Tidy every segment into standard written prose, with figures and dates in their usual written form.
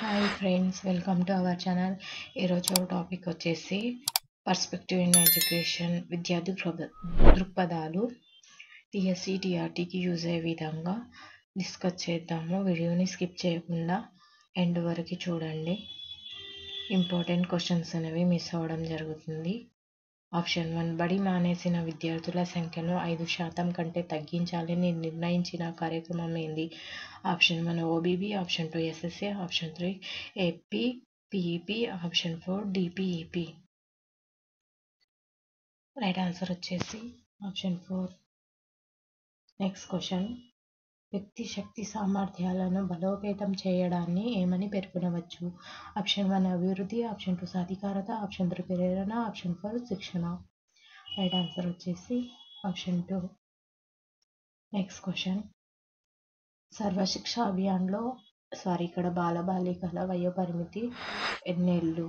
Hi friends, welcome to our channel. ఈరోజు topic వచ్చేసి perspective in education, విద్యార్థి దృక్పథాలు TSC టీఆర్టీకి use అయ్యే విధంగా డిస్కస్ చేద్దాము. వీడియోని స్కిప్ చేయకుండా ఎండ్ వరకు చూడండి. ఇంపార్టెంట్ క్వశ్చన్స్ అనేవి మిస్ అవ్వడం జరుగుతుంది. ఆప్షన్ 1, బడి మానేసిన విద్యార్థుల సంఖ్యను 5% కంటే తగ్గించాలని నిర్ణయించిన కార్యక్రమం ఏంది? Option 1 OBB, option 2 SSA, option 3 AP PEP, option 4 DPEP. Right answer వచ్చేసి ఆప్షన్ 4. నెక్స్ట్ క్వశ్చన్, వ్యక్తి శక్తి సామర్థ్యాలను బలోపేతం చేయడాన్ని ఏమని పేర్కొనవచ్చు? ఆప్షన్ 1 అభివృద్ధి, ఆప్షన్ 2 సాధికారత, ఆప్షన్ 3 ప్రేరణ, ఆప్షన్ 4 శిక్షణ. రైట్ ఆన్సర్ వచ్చేసి ఆప్షన్ 2. నెక్స్ట్ క్వశ్చన్, సర్వశిక్ష అభియాన్లో ఇక్కడ బాలబాలికల వయోపరిమితి ఎన్నేళ్ళు?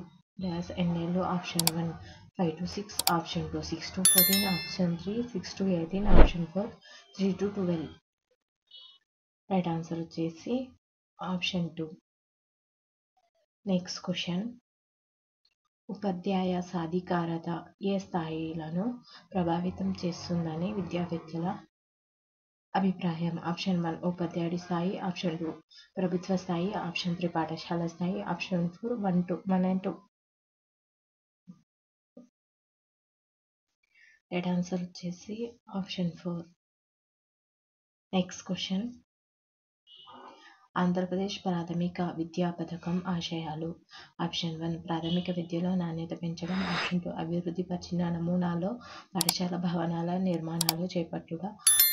Option 1 5 to 6, option 2 6 to 14, option 3 6 to 18, option 4 3 to 12. Right answer వచ్చేసి ఆప్షన్ 2. నెక్స్ట్ క్వశ్చన్, ఉపాధ్యాయ సాధికారత ఏ స్థాయిలను ప్రభావితం చేస్తుందని విద్యావేత్తల అభిప్రాయం? ఆప్షన్ 1 ఉపాధ్యాయుడి స్థాయి, ఆప్షన్ 2 ప్రభుత్వ స్థాయి, ఆప్షన్ 3 పాఠశాల స్థాయి, ఆప్షన్ 4 1 and 2. రైట్ ఆన్సర్ వచ్చేసి ఆప్షన్ 4. నెక్స్ట్ క్వశ్చన్, ఆంధ్రప్రదేశ్ ప్రాథమిక విద్యా పథకం ఆశయాలు? ఆప్షన్ 1 ప్రాథమిక విద్యలో నాణ్యత పెంచడం, ఆప్షన్ 2 అభివృద్ధి పరిచిన నమూనాలో పాఠశాల భవనాల నిర్మాణాలు చేపట్టుట,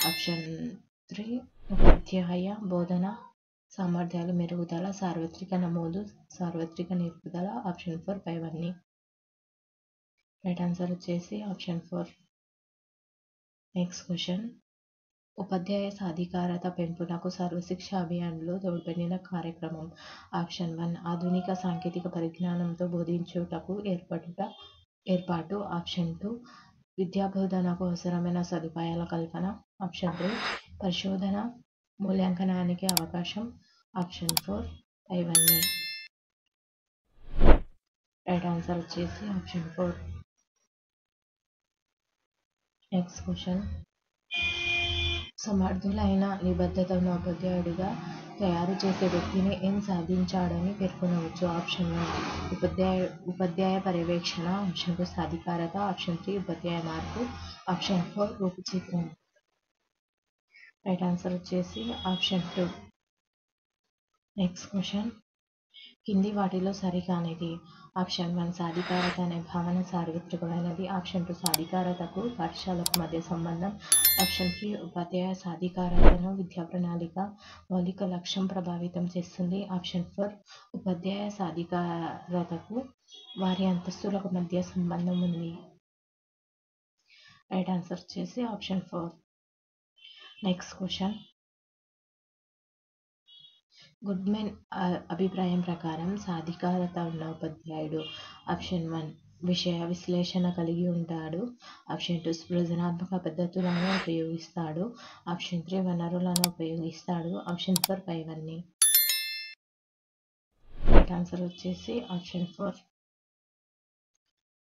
ఆప్షన్ 3 ఉపాధ్యాయ బోధన సామర్థ్యాలు మెరుగుదల, సార్వత్రిక నమోదు, సార్వత్రిక నిలుపుదల, ఆప్షన్ 4 పైవన్నీ. రైట్ ఆన్సర్ వచ్చేసి ఆప్షన్ 4. నెక్స్ట్ క్వశ్చన్, ఉపాధ్యాయ సాధికారత పెంపునకు సర్వశిక్ష అభియాన్లో తోడ్పడిన కార్యక్రమం? ఆప్షన్ 1 ఆధునిక సాంకేతిక పరిజ్ఞానంతో బోధించుటకు ఏర్పాటు, ఆప్షన్ 2 విద్యా బోధనకు అవసరమైన సదుపాయాల కల్పన, ఆప్షన్ 3 పరిశోధన మూల్యాంకనానికి అవకాశం, ఆప్షన్ 4 పైవన్నీ. రైట్ ఆన్సర్ వచ్చేసి ఆప్షన్ 4. నెక్స్ట్ క్వశ్చన్, సమర్థులైన నిబద్ధత ఉన్న ఉపాధ్యాయుడిగా తయారు చేసే వ్యక్తిని ఏం సాధించాడని పేర్కొనవచ్చు? ఆప్షన్ 1 ఉపాధ్యాయ పర్యవేక్షణ, ఆప్షన్ 2 సాధికారత, ఆప్షన్ 3 ఉపాధ్యాయ మార్పు, ఆప్షన్ 4 రూపుచిత్రం. రైట్ ఆన్సర్ వచ్చేసి ఆప్షన్ 2. నెక్స్ట్ క్వశ్చన్, కింది వాటిలో సరికానిది? ఆప్షన్ 1 సాధికారత అనే భావన సార్వత్రికమైనది, ఆప్షన్ 2 సాధికారతకు పాఠశాలకు మధ్య సంబంధం, ఆప్షన్ 3 ఉపాధ్యాయ సాధికారతను విద్యా ప్రణాళిక మౌలిక లక్ష్యం ప్రభావితం చేస్తుంది, ఆప్షన్ 4 ఉపాధ్యాయ సాధికారతకు వారి అంతస్తులకు మధ్య సంబంధం ఉంది. రైట్ ఆన్సర్ వచ్చేసి ఆప్షన్ 4. నెక్స్ట్ క్వశ్చన్, గుడ్మెన్ అభిప్రాయం ప్రకారం సాధికారత ఉన్న ఉపాధ్యాయుడు? ఆప్షన్ 1 విషయ విశ్లేషణ కలిగి ఉంటాడు, ఆప్షన్ 2 సృజనాత్మక పద్ధతులను ఉపయోగిస్తాడు, ఆప్షన్ 3 వనరులను ఉపయోగిస్తాడు, ఆప్షన్ 4 పైవన్నీ. రైట్ ఆన్సర్ వచ్చేసి ఆప్షన్ 4.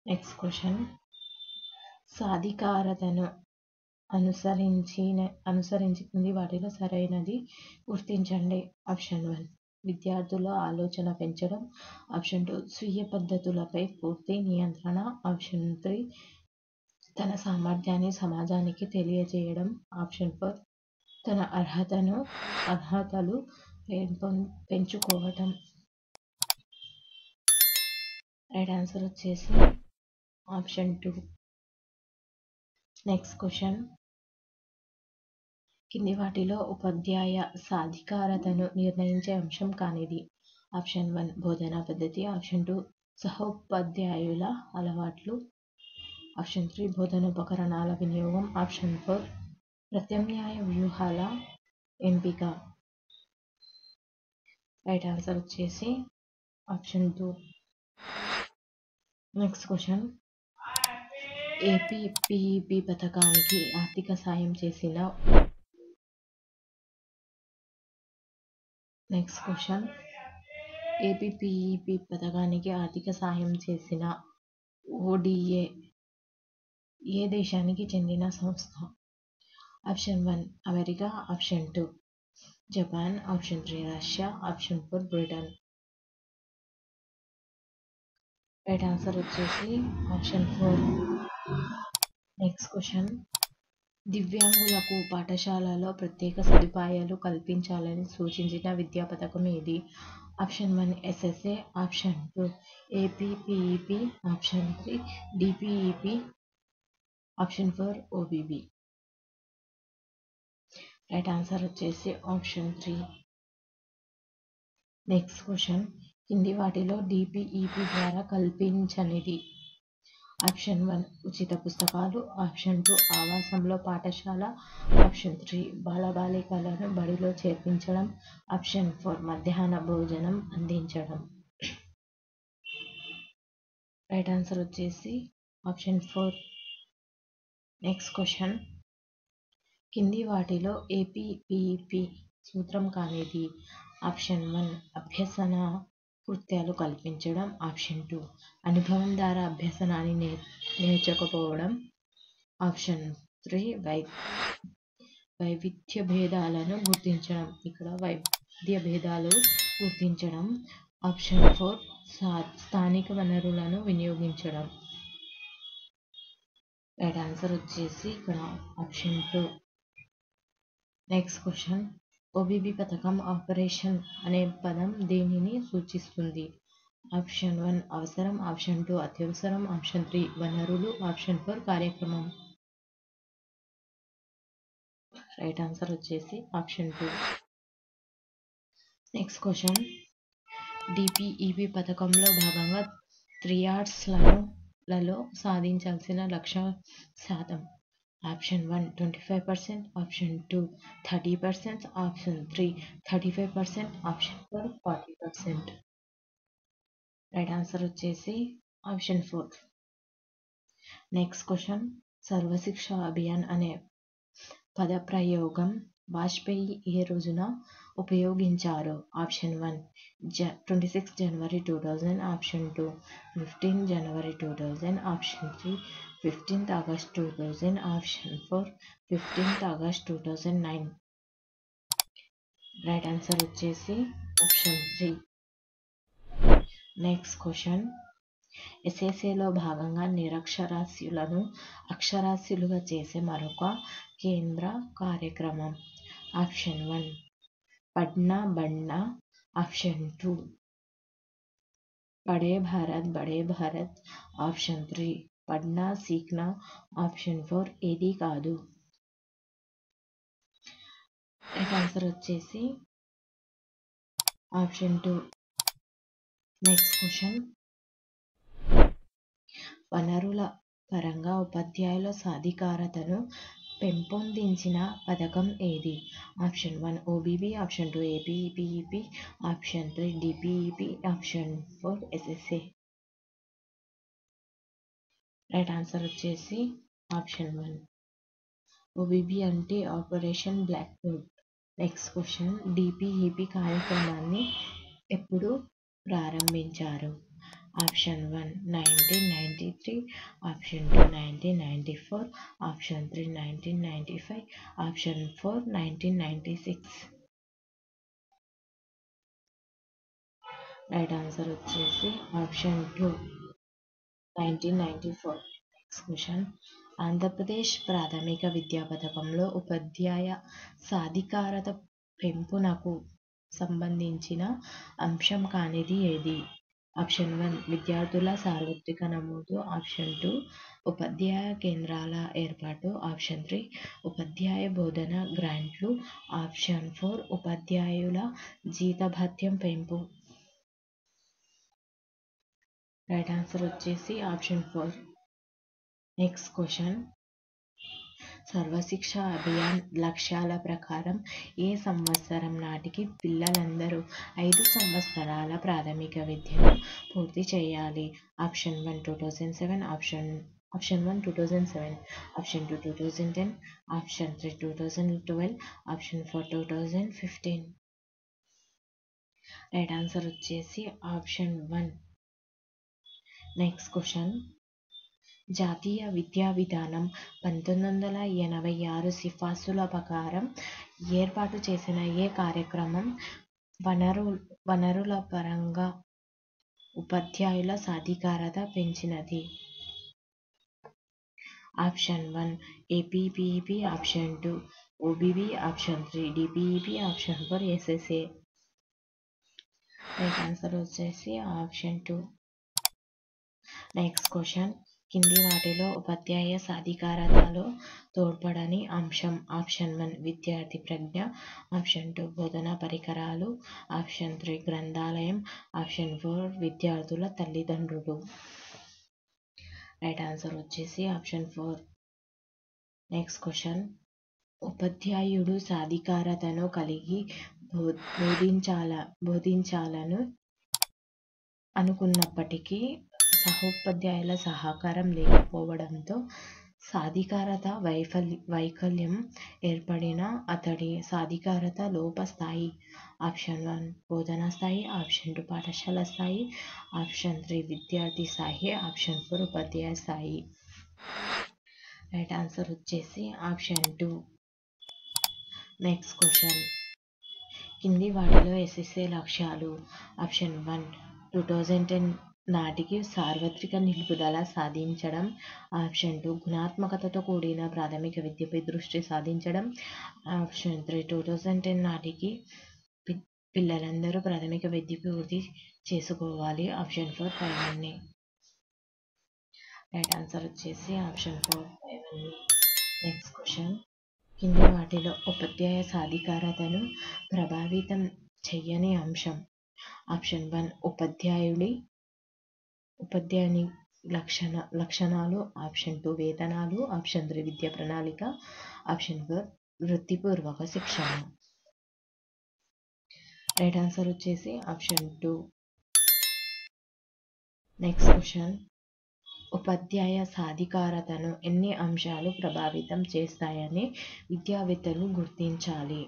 నెక్స్ట్ క్వశ్చన్, సాధికారతను అనుసరించింది వాటిలో సరైనది గుర్తించండి. ఆప్షన్ 1 విద్యార్థుల ఆలోచన పెంచడం, ఆప్షన్ 2 స్వీయ పద్ధతులపై పూర్తి నియంత్రణ, ఆప్షన్ 3 తన సామర్థ్యాన్ని సమాజానికి తెలియజేయడం, ఆప్షన్ 4 తన అర్హతలు పెంచుకోవటం. రైట్ ఆన్సర్ వచ్చేసి ఆప్షన్ 2. నెక్స్ట్ క్వశ్చన్, కింది వాటిలో ఉపాధ్యాయ సాధికారతను నిర్ణయించే అంశం కానిది? ఆప్షన్ 1 బోధనా పద్ధతి, ఆప్షన్ 2 సహోపాధ్యాయుల అలవాట్లు, ఆప్షన్ 3 బోధనోపకరణాల వినియోగం, ఆప్షన్ 4 ప్రత్యామ్నాయ వ్యూహాల ఎంపిక. రైట్ ఆన్సర్ వచ్చేసి option 2. Next question, AP PEP పథకానికి ఆర్థిక సాయం చేసిన నెక్స్ట్ క్వశ్చన్, ఏపీపీఈపీ పథకానికి ఆర్థిక సాయం చేసిన ఓడిఏ ఏ దేశానికి చెందిన సంస్థ? Option 1 America, option 2 Japan, option 3 Russia, option 4 Britain. Right answer వచ్చేసి ఆప్షన్ 4. Next question. దివ్యాంగులకు పాఠశాలలో ప్రత్యేక సదుపాయాలు కల్పించాలని సూచించిన విద్యా పథకం ఏది? Option 1 SSA, option 2 APPEP, option 3 DPEP, option 4 OBB. Right answer వచ్చేసి ఆప్షన్ 3. Next question. కింది వాటిలో డిపిఈపీ ద్వారా కల్పించనిది? ఆప్షన్ 1 ఉచిత పుస్తకాలు, ఆప్షన్ 2 ఆవాసంలో పాఠశాల, ఆప్షన్ 3 బాలబాలికలను బడిలో చేర్పించడం, ఆప్షన్ 4 మధ్యాహ్న భోజనం అందించడం. రైట్ ఆన్సర్ వచ్చేసి ఆప్షన్ 4. Next question. కింది వాటిలో ఏపీపీఈపీ సూత్రం కానిది? ఆప్షన్ 1 అభ్యసన కృత్యాలు కల్పించడం, ఆప్షన్ 2 అనుభవం ద్వారా అభ్యసనాన్ని నేర్చకపోవడం, ఆప్షన్ 3 వైవిధ్య భేదాలను గుర్తించడం. ఇక్కడ వైవిధ్య భేదాలు గుర్తించడం, ఆప్షన్ 4 స్థానిక వనరులను వినియోగించడం. రైట్ ఆన్సర్ వచ్చేసి ఇక్కడ ఆప్షన్ 2. Next question. ఓబీబీ పథకం ఆపరేషన్ అనే పదం దేనిని సూచిస్తుంది? ఆప్షన్ 1 అవసరం, ఆప్షన్ 2 అత్యవసరం, ఆప్షన్ 3 వనరులు, ఆప్షన్ 4 కార్యక్రమం. రైట్ ఆన్సర్ వచ్చేసి ఆప్షన్ 2. Next question. డిపిఈపీ పథకంలో భాగంగా 3 Rs లలో సాధించాల్సిన లక్ష్య శాతం? Option 1 25%, option 2 30%, option 3 35%, option 4 40%. Right answer వచ్చేసి option 4. Next question. Sarva Shiksha Abhiyan అనే పదప్రయోగం వాజ్పేయి ఏ రోజున ఉపయోగించారు? ఆప్షన్ 1 26 జనవరి 2000, ఆప్షన్ 2 15 జనవరి 2000, option 3 15th August 2000, option 4 15th August 2009. Right answer వచ్చేసి ఆప్షన్ 3. Next question. ఎస్ఎస్ఏలో భాగంగా నిరక్షరాస్యులను అక్షరాస్యులుగా చేసే మరొక కేంద్ర కార్యక్రమం? Option 1 Padhna Badhna, option 2 Padhe Bharat, option 3 Padhna Seekhna, option 4 ఏదీ కాదు. రైట్ ఆన్సర్ వచ్చేసి ఆప్షన్ 2. Next question. వనరుల పరంగా ఉపాధ్యాయుల సాధికారతను పెంపొందించిన పథకం ఏది? Option 1 OBB, option 2 APPEP, option 3 DPEP, option 4 SSA. Right answer వచ్చేసి ఆప్షన్ 1 ఓబీబీ అంటే operation black board. Next question. DPEP కార్యక్రమాన్ని ఎప్పుడు ప్రారంభించారు? Option 1 1993, option 2 1994, option 3 1995, option 4 1996. Right answer వచ్చేసి ఆప్షన్ 2 1994. Next question. ఆంధ్రప్రదేశ్ ప్రాథమిక విద్యా పథకంలో ఉపాధ్యాయ సాధికారత పెంపునకు సంబంధించిన అంశం కానిది ఏది? ఆప్షన్ 1 విద్యార్థుల సార్వత్రిక నమోదు, ఆప్షన్ 2 ఉపాధ్యాయ కేంద్రాల ఏర్పాటు, ఆప్షన్ 3 ఉపాధ్యాయ బోధన గ్రాంట్లు, ఆప్షన్ 4 ఉపాధ్యాయుల జీతభత్యం పెంపు. రైట్ ఆన్సర్ వచ్చేసి option 4. Next question. Sarva Shiksha Abhiyan లక్ష్యాల ప్రకారం ఏ సంవత్సరం నాటికి పిల్లలందరూ 5 సంవత్సరాల ప్రాథమిక విద్యను పూర్తి చేయాలి? Option 1 2007, option 1 2007, option 2 2010, option 3 2012, option 4 2015. Right answer వచ్చేసి ఆప్షన్ 1. నెక్స్ట్ క్వశ్చన్, జాతీయ విద్యా విధానం 1986 సిఫార్సుల ప్రకారం ఏర్పాటు చేసిన ఏ కార్యక్రమం వనరుల పరంగా ఉపాధ్యాయుల సాధికారత పెంచినది? Option 1 APPEP, option 2 OBB, option 3 DPEP, option 4 SSA. Right answer వచ్చేసి ఆప్షన్ 2. నెక్స్ట్ క్వశ్చన్, కింది వాటిలో ఉపాధ్యాయ సాధికారతలో తోడ్పడని అంశం? ఆప్షన్ 1 విద్యార్థి ప్రజ్ఞ, ఆప్షన్ 2 బోధనా పరికరాలు, ఆప్షన్ 3 గ్రంథాలయం, ఆప్షన్ 4 విద్యార్థుల తల్లిదండ్రులు. రైట్ ఆన్సర్ వచ్చేసి ఆప్షన్ 4. నెక్స్ట్ క్వశ్చన్, ఉపాధ్యాయుడు సాధికారతను కలిగి బోధించాలను అనుకున్నప్పటికీ సహోపాధ్యాయుల సహకారం లేకపోవడంతో సాధికారత వైకల్యం ఏర్పడిన అతడి సాధికారత లోప స్థాయి? ఆప్షన్ 1 బోధనా స్థాయి, ఆప్షన్ 2 పాఠశాల స్థాయి, ఆప్షన్ 3 విద్యార్థి స్థాయి, ఆప్షన్ 4 ఉపాధ్యాయ స్థాయి. రైట్ ఆన్సర్ వచ్చేసి ఆప్షన్ 2. నెక్స్ట్ క్వశ్చన్, కింది వాటిలో ఎస్ఎస్ఏ లక్ష్యాలు? ఆప్షన్ 1 2010 నాటికి సార్వత్రిక నిలుపుదల సాధించడం, ఆప్షన్ 2 గుణాత్మకతతో కూడిన ప్రాథమిక విద్యపై దృష్టి సాధించడం, ఆప్షన్ 3 2010 నాటికి పిల్లలందరూ ప్రాథమిక విద్య పూర్తి చేసుకోవాలి, ఆప్షన్ 4 పైవన్నీ. రైట్ ఆన్సర్ వచ్చేసి ఆప్షన్ 4 పైవన్నీ. నెక్స్ట్ క్వశ్చన్, కింది వాటిలో ఉపాధ్యాయ సాధికారతను ప్రభావితం చెయ్యని అంశం? ఆప్షన్ 1 ఉపాధ్యాయుని లక్షణాలు, ఆప్షన్ 2 వేతనాలు, ఆప్షన్ 3 విద్యా ప్రణాళిక, ఆప్షన్ 4 వృత్తిపూర్వక శిక్షణ. రైట్ ఆన్సర్ వచ్చేసి ఆప్షన్ 2. నెక్స్ట్ క్వశ్చన్, ఉపాధ్యాయ సాధికారతను ఎన్ని అంశాలు ప్రభావితం చేస్తాయని విద్యావేత్తలు గుర్తించాలి?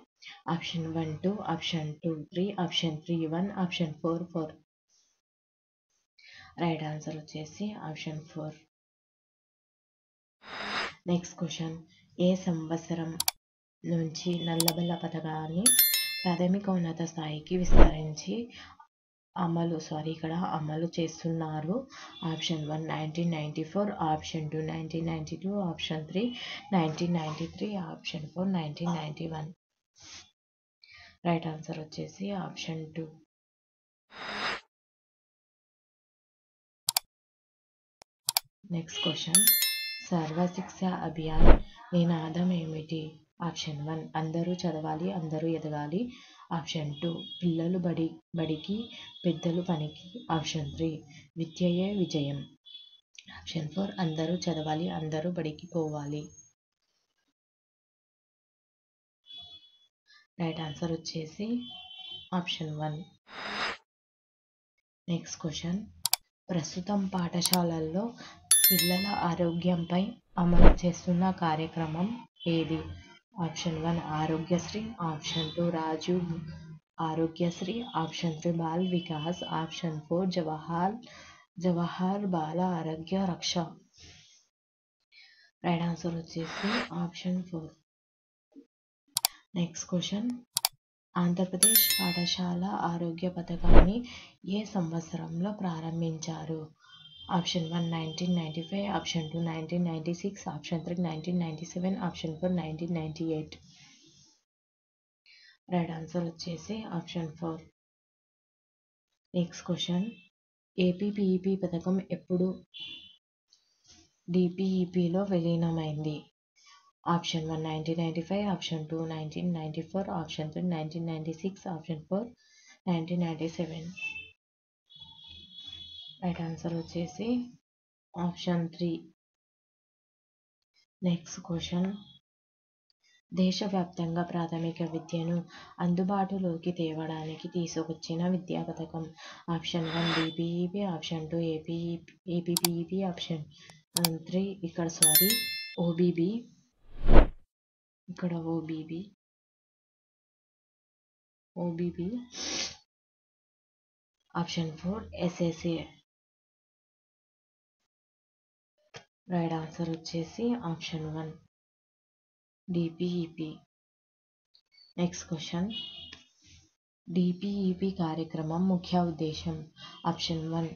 Option 1 2, option 2 3, option 3 1, option 4 4. Right answer వచ్చేసి ఆప్షన్ 4. నెక్స్ట్ క్వశ్చన్, ఏ సంవత్సరం నుంచి నల్లబల్ల పథకాన్ని ప్రాథమిక ఉన్నత స్థాయికి విస్తరించి అమలు చేస్తున్నారు? Option 1 1994, option 2 1992, option 3 1993, option 4 1991. Right answer వచ్చేసి option 2. Next question, Sarva Shiksha Abhiyan నినాదం ఏమిటి? ఆప్షన్ 1 అందరూ చదవాలి, అందరూ ఎదగాలి, ఆప్షన్ 2 పిల్లలు బడికి పెద్దలు పనికి, ఆప్షన్ 3 విద్యయే విజయం, ఆప్షన్ 4 అందరూ చదవాలి, అందరూ బడికి పోవాలి. రైట్ ఆన్సర్ వచ్చేసి ఆప్షన్ 1. నెక్స్ట్ క్వశ్చన్, ప్రస్తుతం పాఠశాలల్లో పిల్లల ఆరోగ్యంపై అమలు చేస్తున్న కార్యక్రమం ఏది? Option 1 Aarogyasri, option 2 Rajiv Aarogyasri, option 3 Bal Vikas, option 4 Jawahar Bala Arogya Raksha. Right answer వచ్చేసి ఆప్షన్ 4. నెక్స్ట్ క్వశ్చన్, ఆంధ్రప్రదేశ్ పాఠశాల ఆరోగ్య పథకాన్ని ఏ సంవత్సరంలో ప్రారంభించారు? Option 1 1995, option 2 1996, option 3 1997, option 4 1998. Right answer వచ్చేసి ఆప్షన్ 4. నెక్స్ట్ క్వశ్చన్, ఏపీపీఈపీ పథకం ఎప్పుడు డిపిఈపిలో విలీనమైంది? Option 1 1995, option 2 1994, option 3 1996, option 4 1997. Right answer వచ్చేసి ఆప్షన్ 3. నెక్స్ట్ క్వశ్చన్, దేశవ్యాప్తంగా ప్రాథమిక విద్యను అందుబాటులోకి తేవడానికి తీసుకొచ్చిన విద్యా పథకం? Option 1 DPEP, option 2 APPEP, option 3 OBB, OBB. Option 4 SSA. Right answer వచ్చేసి option 1 DPEP. Next question, DPEP కార్యక్రమం ముఖ్య ఉద్దేశం. ఆప్షన్ 1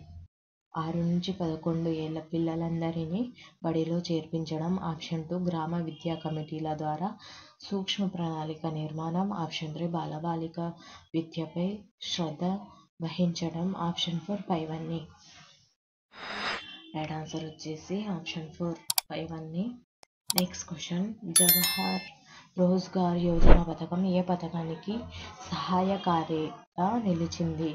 6 నుంచి 11 ఏళ్ల పిల్లలందరినీ బడిలో చేర్పించడం. ఆప్షన్ 2 గ్రామ విద్యా కమిటీల ద్వారా సూక్ష్మ ప్రణాళిక నిర్మాణం. ఆప్షన్ 3 బాలబాలిక విద్యపై శ్రద్ధ వహించడం. ఆప్షన్ 4 పైవన్నీ. రైట్ ఆన్సర్ వచ్చేసి ఆప్షన్ 4 పైవన్నీ. నెక్స్ట్ క్వశ్చన్, జవహర్ రోజ్గార్ యోజన పథకం ఏ పథకానికి సహాయకారిగా నిలిచింది.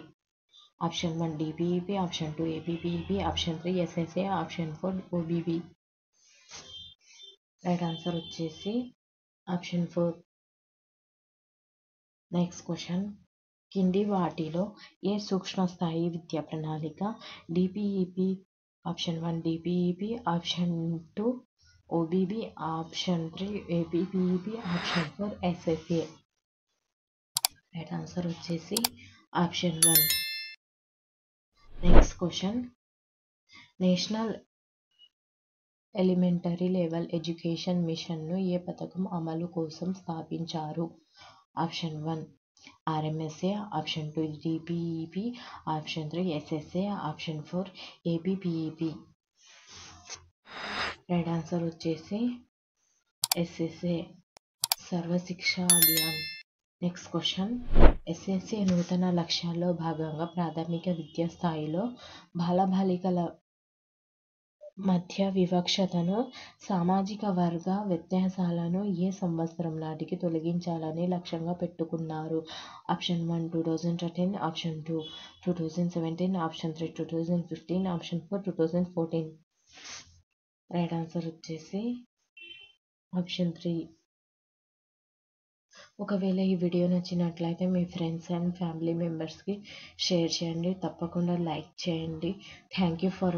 Option 1 DPEP, option 2 APPEP, option 3 SSA, option 4 OBB. Right answer వచ్చేసి ఆప్షన్ 4. నెక్స్ట్ క్వశ్చన్, కింది వాటిలో ఏ సూక్ష్మ స్థాయి విద్యా ప్రణాళిక DPEP. Option 1 DPEP, option 2 OBB, option 3 APPEP, option 4 SSA. Right answer వచ్చేసి option 1. Next question, national elementary level education మిషన్ను ఏ పథకం అమలు కోసం స్థాపించారు. Option 1 RMSA, option 2 DPEP, option 3 SSA, option 4 APPEP. Right answer వచ్చేసి SSA, Sarva Shiksha Abhiyan. Next question, SSA నూతన లక్ష్యాల్లో భాగంగా ప్రాథమిక విద్యా స్థాయిలో బాలబాలికల మధ్య వివక్షతను, సామాజిక వర్గ వ్యత్యాసాలను ఏ సంవత్సరం నాటికి తొలగించాలని లక్ష్యంగా పెట్టుకున్నారు. Option 1 2013, option 2 2017, option 3 2015, option 4 2014. Right answer వచ్చేసి ఆప్షన్ 3. ఒకవేళ ఈ వీడియో నచ్చినట్లయితే మీ ఫ్రెండ్స్ అండ్ ఫ్యామిలీ మెంబర్స్కి షేర్ చేయండి. తప్పకుండా లైక్ చేయండి. Thank you for